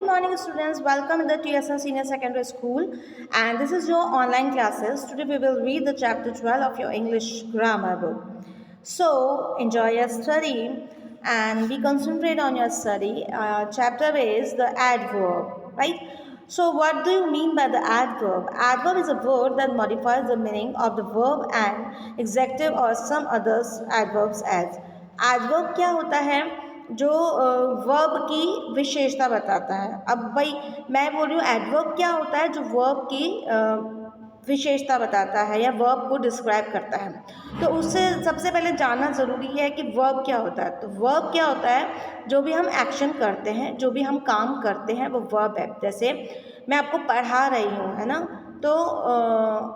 Good morning students, welcome in the TSN Senior Secondary School, and this is your online classes. Today we will read the chapter 12 of your English grammar book. So enjoy your study and be concentrate on your study. Chapter is the adverb, right? So what do you mean by the adverb? Adverb is a word that modifies the meaning of the verb and adjective or some others adverbs as. Adverb क्या होता है? जो verb की विशेषता बताता है। अब भाई मैं बोल रही हूँ एडवर्ब क्या होता है? जो वर्ब की विशेषता बताता है या वर्ब को डिस्क्राइब करता है। तो उससे सबसे पहले जानना ज़रूरी है कि वर्ब क्या होता है। तो वर्ब क्या होता है? जो भी हम एक्शन करते हैं, जो भी हम काम करते हैं, वो वर्ब है। जैसे मैं आपको पढ़ा रही हूँ, है ना, तो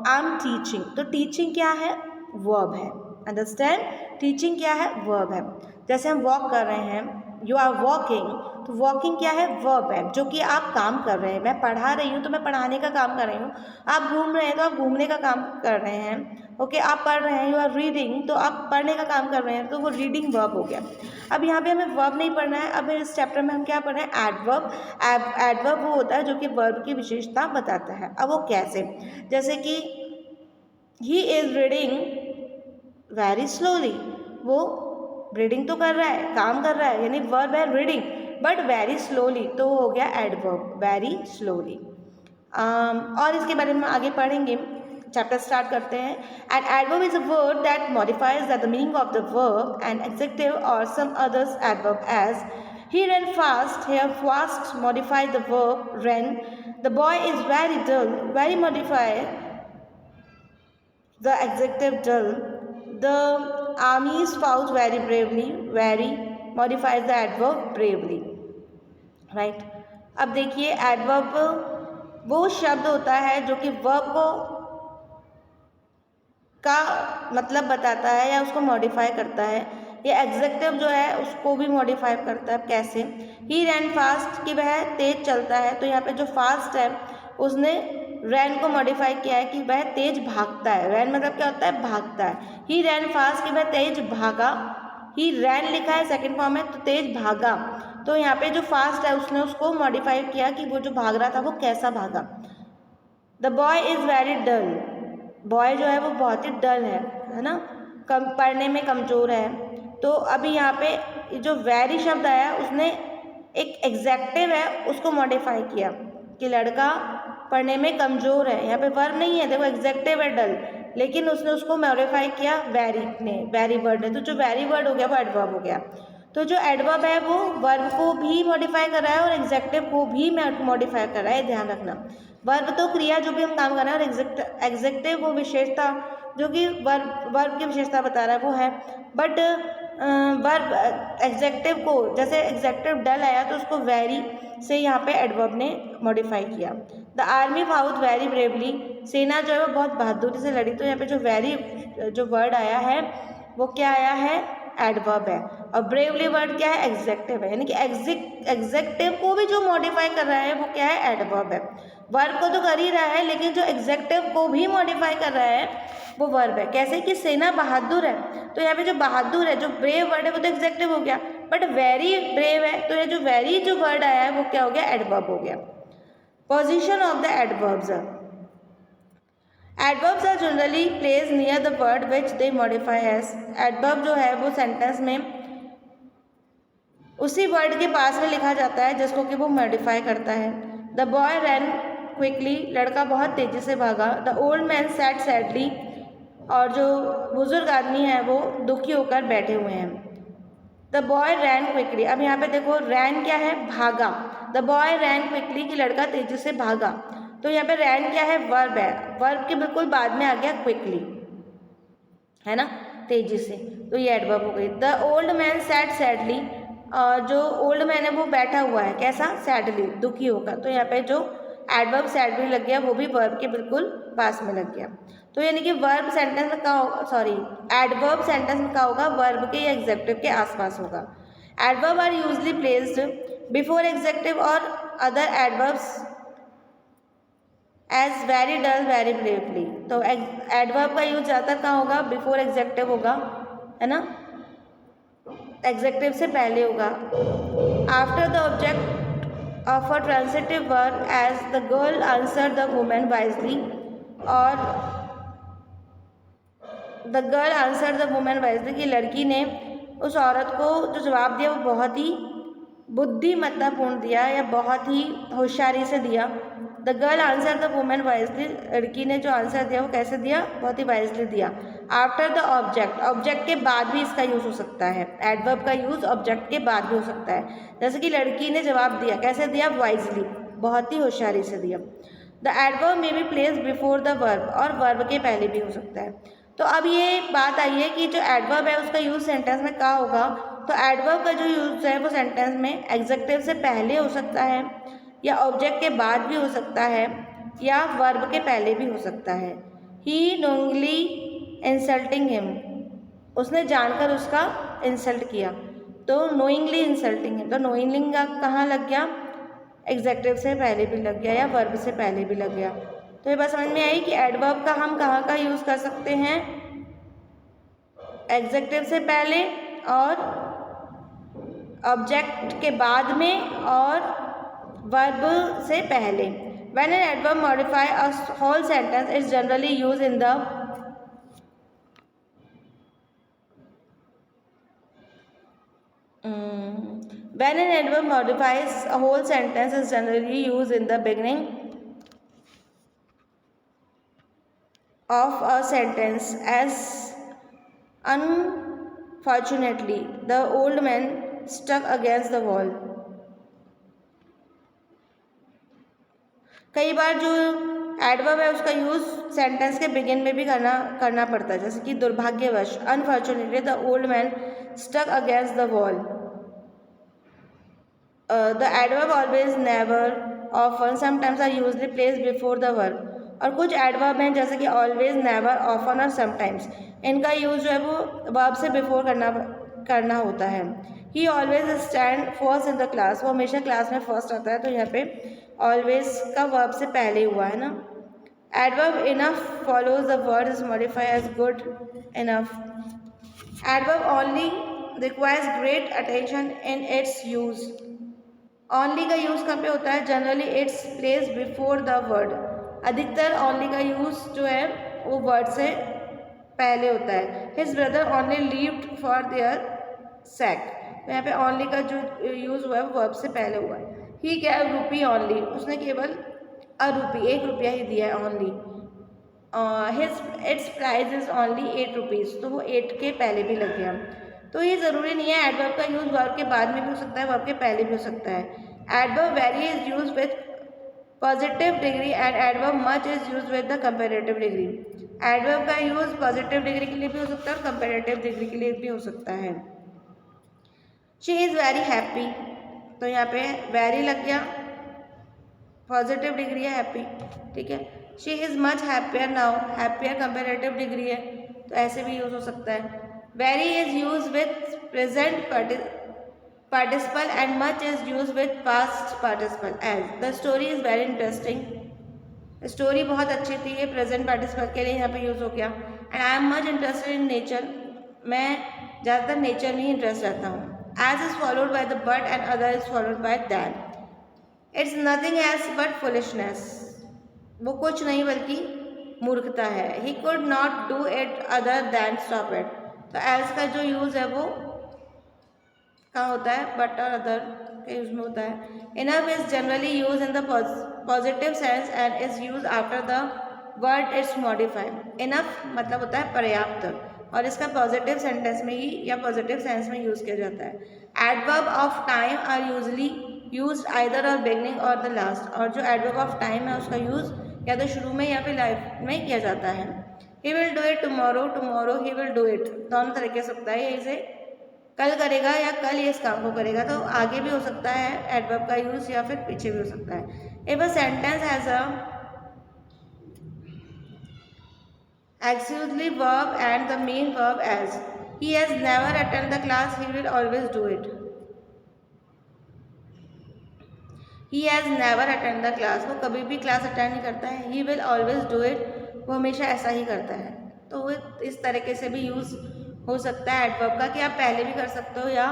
आई एम टीचिंग, तो टीचिंग क्या है? वर्ब है। अंडरस्टैंड? टीचिंग क्या है? वर्ब है। जैसे हम वॉक कर रहे हैं, यू आर वॉकिंग, तो वॉकिंग क्या है? वर्ब है, जो कि आप काम कर रहे हैं। मैं पढ़ा रही हूँ तो मैं पढ़ाने का काम कर रही हूँ। आप घूम रहे हैं तो आप घूमने का काम कर रहे हैं। ओके, आप पढ़ रहे हैं, यू आर रीडिंग, तो आप पढ़ने का काम कर रहे हैं, तो वो रीडिंग वर्ब हो गया। अब यहाँ पे हमें वर्ब नहीं पढ़ना है। अब इस चैप्टर में हम क्या पढ़ रहे हैं? एडवर्ब। एडवर्ब वो होता है जो कि वर्ब की विशेषता बताता है। अब वो कैसे? जैसे कि he is reading very slowly, वो रीडिंग तो कर रहा है, काम कर रहा है, यानी वर्ब है रीडिंग, बट वेरी स्लोली, तो हो गया एडवर्ब, वेरी स्लोली। और इसके बारे में आगे पढ़ेंगे। चैप्टर स्टार्ट करते हैं। And adverb is a word that modifies the meaning of the verb and adjective और some others adverb as he ran fast, here fast modify the verb ran, the boy is very dull, very modify the adjective dull, the armies fought very bravely, very modifies the adverb bravely, right? अब देखिए adverb वो शब्द होता है जो कि verb को का मतलब बताता है या उसको मॉडिफाई करता है। ये एग्जेक्टिव जो है उसको भी मॉडिफाई करता है। कैसे? ही रैन फास्ट, कि वह तेज चलता है, तो यहाँ पे जो फास्ट है उसने रैन को मॉडिफाई किया है कि वह तेज भागता है। रैन मतलब क्या होता है? भागता है। ही रैन फास्ट, कि वह तेज भागा। ही रैन लिखा है सेकंड फॉर्म में, तो तेज भागा, तो यहाँ पे जो फास्ट है उसने उसको मॉडिफाई किया कि वो जो भाग रहा था वो कैसा भागा। The boy is very dull, boy जो है वो बहुत ही डल है ना, कम पढ़ने में कमज़ोर है। तो अभी यहाँ पे जो वेरी शब्द आया उसने एक एग्जेक्टिव है उसको मॉडिफाई किया कि लड़का पढ़ने में कमज़ोर है। यहाँ पे वर्ब नहीं है, देखो एग्जेक्टिव है डल, लेकिन उसने उसको मॉडिफाई किया वेरी ने, वेरी वर्ड ने, तो जो वेरी वर्ड हो गया वो एडवर्ब हो गया। तो जो एडवर्ब है वो वर्ब को भी मॉडिफाई कर रहा है और एग्जेक्टिव को भी मॉडिफाई कर रहा है, ध्यान रखना। वर्ब तो क्रिया जो भी हम काम कर रहे हैं, और एग्जेक्टिव वो विशेषता जो कि वर्ब की विशेषता बता रहा है वो है। बट वर्ब एग्जेक्टिव को, जैसे एग्जेक्टिव डल आया तो उसको वेरी से यहाँ पे एडवर्ब ने मॉडिफाई किया। The army fought very bravely, सेना जो है वो बहुत बहादुरी से लड़ी, तो यहाँ पे जो वेरी जो वर्ड आया है वो क्या आया है? एडवर्ब है। और ब्रेवली वर्ड क्या है? एग्जेक्टिव है, यानी कि एग्जेक्टिव को भी जो मॉडिफाई कर रहा है वो क्या है? एडवर्ब है। वर्ब को तो कर ही रहा है, लेकिन जो एग्जेक्टिव को भी मॉडिफाई कर रहा है वो वर्ब है। कैसे? कि सेना बहादुर है, तो यहाँ पे जो बहादुर है, जो ब्रेव वर्ड है वो तो एग्जेक्टिव हो गया, बट वेरी ब्रेव है, तो ये जो वेरी जो वर्ड आया है वो क्या हो गया? एडवर्ब हो गया। Position of the adverbs, adverbs are generally place near the word which they modify as, adverb जो है वो सेंटेंस में उसी वर्ड के पास में लिखा जाता है जिसको कि वो मॉडिफाई करता है। द बॉय रैन क्विकली, लड़का बहुत तेजी से भागा। The old man sad sadly, और जो बुजुर्ग आदमी है वो दुखी होकर बैठे हुए हैं। द बॉय रैन क्विकली, अब यहाँ पे देखो रैन क्या है? भागा। द बॉय रैन क्विकली, कि लड़का तेजी से भागा, तो यहाँ पे रैन क्या है? वर्ब है। वर्ब के बिल्कुल बाद में आ गया क्विकली, है ना, तेजी से, तो ये एडवर्ब हो गई। The old man sad sadly, जो ओल्ड मैन है वो बैठा हुआ है, कैसा? सैडली, दुखी होकर, तो यहाँ पे जो एडवर्ब सैडली लग गया वो भी वर्ब के बिल्कुल पास में लग गया। तो यानी कि वर्ब सेंटेंस में क्या होगा? सॉरी, एडवर्ब सेंटेंस में क्या होगा? वर्ब के या एग्जेक्टिव के आसपास होगा। Adverb are usually placed before adjective और other adverbs as very dull, very bravely, तो एडवर्ब का यूज ज़्यादातर कहाँ होगा? बिफोर एग्जेक्टिव होगा, है ना, एग्जेक्टिव से पहले होगा। After the object of a transitive verb as the girl answer the women wisely, और the girl answer the women wisely की लड़की ने उस औरत को जो जवाब दिया वो बहुत ही बुद्धिमत्तापूर्ण दिया या बहुत ही होशियारी से दिया। The girl answer the women wisely, लड़की ने जो आंसर दिया वो कैसे दिया, बहुत ही वाइजली दिया। आफ्टर द ऑब्जेक्ट, ऑब्जेक्ट के बाद भी इसका यूज़ हो सकता है, एडवर्ब का यूज़ ऑब्जेक्ट के बाद भी हो सकता है। जैसे कि लड़की ने जवाब दिया, कैसे दिया, वाइजली, बहुत ही होशियारी से दिया। The adverb may be place before the verb, और वर्ब के पहले भी हो सकता है। तो अब ये बात आई है कि जो एडवर्ब है उसका यूज़ सेंटेंस में क्या होगा। तो एडवर्ब का जो यूज़ है वो सेंटेंस में एग्जेक्टिव से पहले हो सकता है, या ऑब्जेक्ट के बाद भी हो सकता है, या वर्ब के पहले भी हो सकता है। ही नोइंगली इंसल्टिंग हिम, उसने जानकर उसका इंसल्ट किया, तो नोइंगली इंसल्टिंग हिम, तो नोइंगली का कहाँ लग गया, एग्जेक्टिव से पहले भी लग गया या वर्ब से पहले भी लग गया। तो ये बात समझ में आई कि एडवर्ब का हम कहाँ का यूज़ कर सकते हैं, एग्जेक्टिव से पहले और ऑब्जेक्ट के बाद में और वर्ब से पहले। When an adverb modify a whole sentence, it's generally used in the when an adverb modifies a whole sentence, is generally used in the beginning of a sentence, as unfortunately the old man stuck against the wall। कई बार जो adverb है उसका use sentence के begin में भी करना पड़ता है, जैसे कि दुर्भाग्यवश, unfortunately the old man stuck against the wall. The adverb always, never, often, sometimes are usually placed before the verb. और कुछ एडवर्ब हैं जैसे कि ऑलवेज, नेवर, ऑफन और समटाइम्स, इनका यूज़ जो है वो वर्ब से बिफोर करना होता है। He always stand first in the class, वो हमेशा क्लास में फर्स्ट आता है, तो यहाँ पे ऑलवेज का वर्ब से पहले हुआ है ना। Adverb enough follows the word is modify as good enough. Adverb only requires great attention in its use. Only का यूज़ कहाँ पे होता है, generally its place before the word. अधिकतर ओनली का यूज़ जो है वो वर्ड से पहले होता है। His brother only lived for their sake, तो यहाँ पे ओनली का जो यूज़ हुआ है वो वर्ब से पहले हुआ है। ही गैव रुपी ओनली, उसने केवल ₹1, 1 रुपया ही दिया है only. His it's price is only 8 rupees, तो वो 8 के पहले भी लग गया। तो ये ज़रूरी नहीं है, एडवर्ब का यूज़ वर्ब के बाद में भी हो सकता है, वर्ब के पहले भी हो सकता है। Adverb very is use with positive degree and adverb much is use with the comparative degree. Adverb का यूज़ पॉजिटिव डिग्री के लिए भी हो सकता है और कंपेरेटिव डिग्री के लिए भी हो सकता है। शी इज़ वेरी हैप्पी, तो यहाँ पे वेरी लग गया, पॉजिटिव डिग्री है हैप्पी, ठीक है। She is much happier now, happier comparative degree है, तो ऐसे भी यूज़ हो सकता है। Very is use with present participle and much is use with past participle. As the story is very interesting, story बहुत अच्छी थी, ये प्रेजेंट पार्टिसिपल के लिए यहाँ पे यूज़ हो गया। And I am much interested in nature, मैं ज़्यादातर नेचर में ही इंटरेस्ट रहता हूँ। As is followed by the but and other is followed by than. It's nothing else but foolishness. वो कुछ नहीं बल्कि मूर्खता है। He could not do it other than stop it. तो else का जो यूज़ है वो कहाँ होता है, but और other के यूज़ में होता है। Enough is generally used in the positive sense and is used after the word is modified. Enough मतलब होता है पर्याप्त, और इसका पॉजिटिव सेंटेंस में ही या पॉजिटिव सेंस में यूज़ किया जाता है। Adverb of time are usually used either or beginning or the last, और जो एडवर्ब ऑफ टाइम है उसका यूज़ या तो शुरू में या फिर लाइफ में किया जाता है। He will do it tomorrow, tomorrow he will do it, दोनों तरीके से होता है, इसे कल करेगा या कल ये इस काम को करेगा, तो आगे भी हो सकता है एडवर्ब का यूज़ या फिर पीछे भी हो सकता है। If a sentence has a auxiliary verb and the main verb, as he has never attended the class, he will always do it. He has never attended the class, वो कभी भी क्लास अटेंड नहीं करता है। He will always do it, वो हमेशा ऐसा ही करता है। तो वो इस तरीके से भी यूज़ हो सकता है एडवर्ब का, कि आप पहले भी कर सकते हो या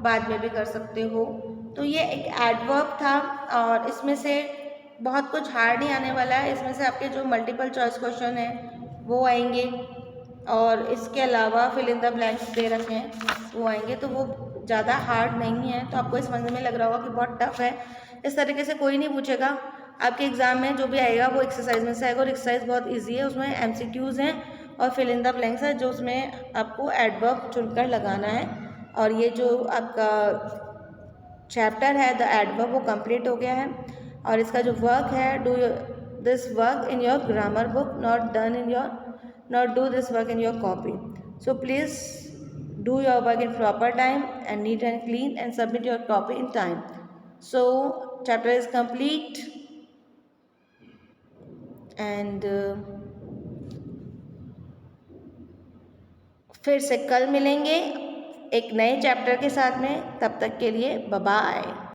बाद में भी कर सकते हो। तो ये एक एडवर्ब था और इसमें से बहुत कुछ हार्ड नहीं आने वाला है। इसमें से आपके जो मल्टीपल चॉइस क्वेश्चन हैं वो आएंगे और इसके अलावा फिल इन द ब्लैंक्स दे रखे हैं वो आएंगे, तो वो ज़्यादा हार्ड नहीं है। तो आपको इस समझ में लग रहा होगा कि बहुत टफ है, इस तरीके से कोई नहीं पूछेगा। आपके एग्जाम में जो भी आएगा वो एक्सरसाइज में से आएगा और एक्सरसाइज बहुत ईजी है, उसमें MCQs हैं और फिल इन द ब्लैंक्स है जो उसमें आपको एडवर्ब चुनकर लगाना है। और ये जो आपका चैप्टर है द एडवर्ब वो कंप्लीट हो गया है। और इसका जो वर्क है, do this work in your grammar book, not do this work in your copy. So please do your work in proper time and neat and clean and submit your copy in time. So chapter is complete and फिर से कल मिलेंगे एक नए chapter के साथ में। तब तक के लिए बाय बाय।